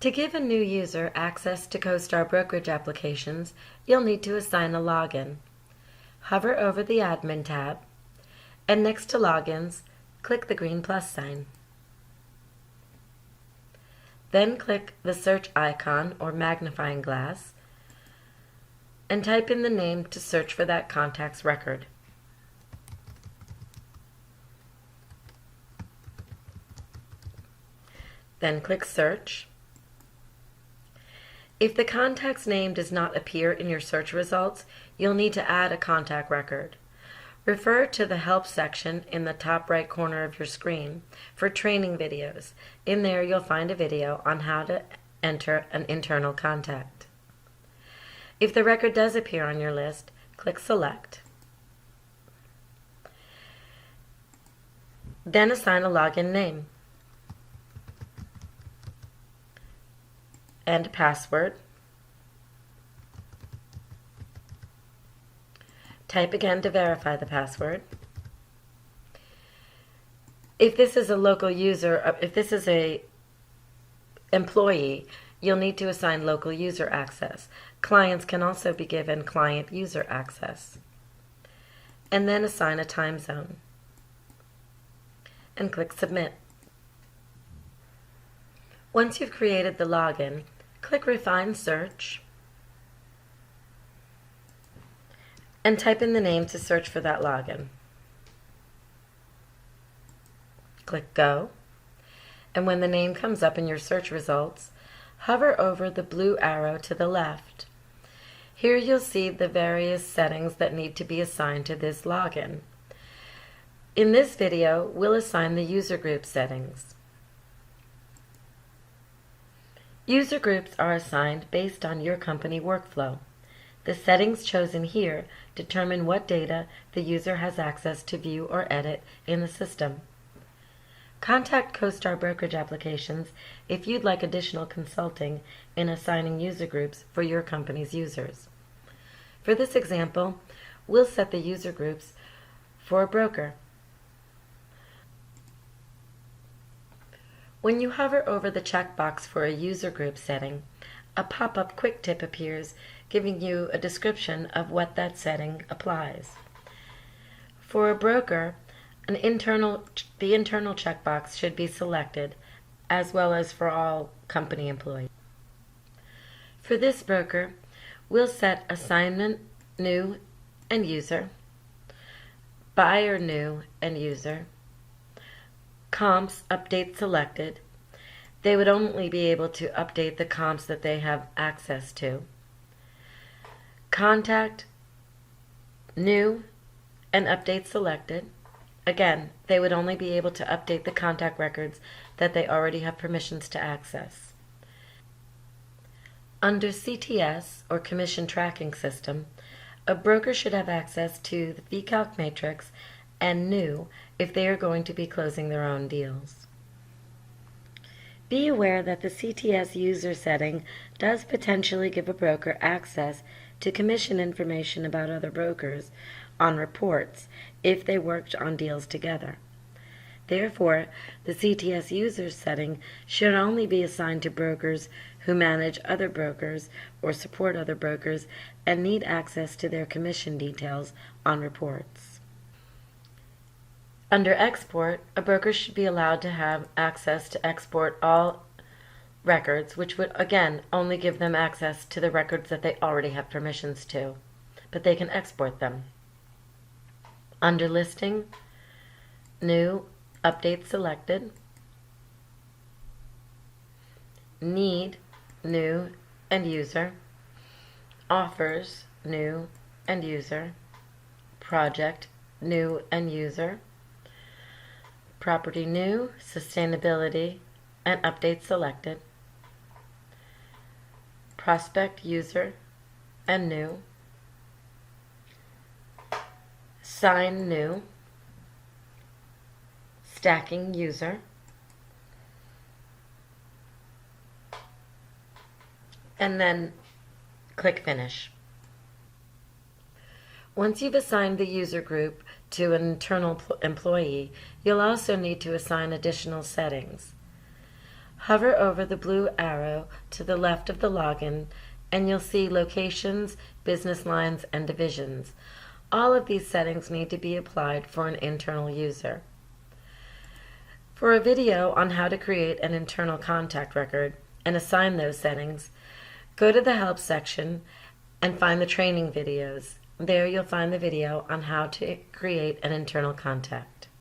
To give a new user access to CoStar brokerage applications, you'll need to assign a login. Hover over the Admin tab, and next to Logins, click the green plus sign. Then click the search icon or magnifying glass and type in the name to search for that contact's record. Then click Search. If the contact's name does not appear in your search results, you'll need to add a contact record. Refer to the Help section in the top right corner of your screen for training videos. In there you'll find a video on how to enter an internal contact. If the record does appear on your list, click Select. Then assign a login name and password. Type again to verify the password. If this is a local user, if this is an employee, you'll need to assign local user access. Clients can also be given client user access. And then assign a time zone. And click Submit. Once you've created the login, click Refine Search and type in the name to search for that login. Click Go, and when the name comes up in your search results, hover over the blue arrow to the left. Here you'll see the various settings that need to be assigned to this login. In this video, we'll assign the user group settings. User groups are assigned based on your company workflow. The settings chosen here determine what data the user has access to view or edit in the system. Contact CoStar brokerage applications if you'd like additional consulting in assigning user groups for your company's users. For this example, we'll set the user groups for a broker. When you hover over the checkbox for a user group setting, a pop-up quick tip appears giving you a description of what that setting applies. For a broker, the internal checkbox should be selected, as well as for all company employees. For this broker, we'll set Assignment New and User, Buyer New and User, Comps Update Selected. They would only be able to update the comps that they have access to. Contact New and Update Selected. Again, they would only be able to update the contact records that they already have permissions to access. Under CTS, or Commission Tracking System, a broker should have access to the VCalc matrix and New if they are going to be closing their own deals. Be aware that the CTS user setting does potentially give a broker access to commission information about other brokers on reports if they worked on deals together. Therefore, the CTS user setting should only be assigned to brokers who manage other brokers or support other brokers and need access to their commission details on reports. Under Export, a broker should be allowed to have access to export all records, which would, again, only give them access to the records that they already have permissions to, but they can export them. Under Listing, New, Update Selected, Need, New, and User, Offers, New, and User, Project, New, and User, Property New, Sustainability, and Update Selected, Prospect User and New, Sign New, Stacking User, and then click Finish. Once you've assigned the user group to an internal employee, you'll also need to assign additional settings. Hover over the blue arrow to the left of the login and you'll see locations, business lines, and divisions. All of these settings need to be applied for an internal user. For a video on how to create an internal contact record and assign those settings, go to the Help section and find the training videos. There you'll find the video on how to create an internal contact.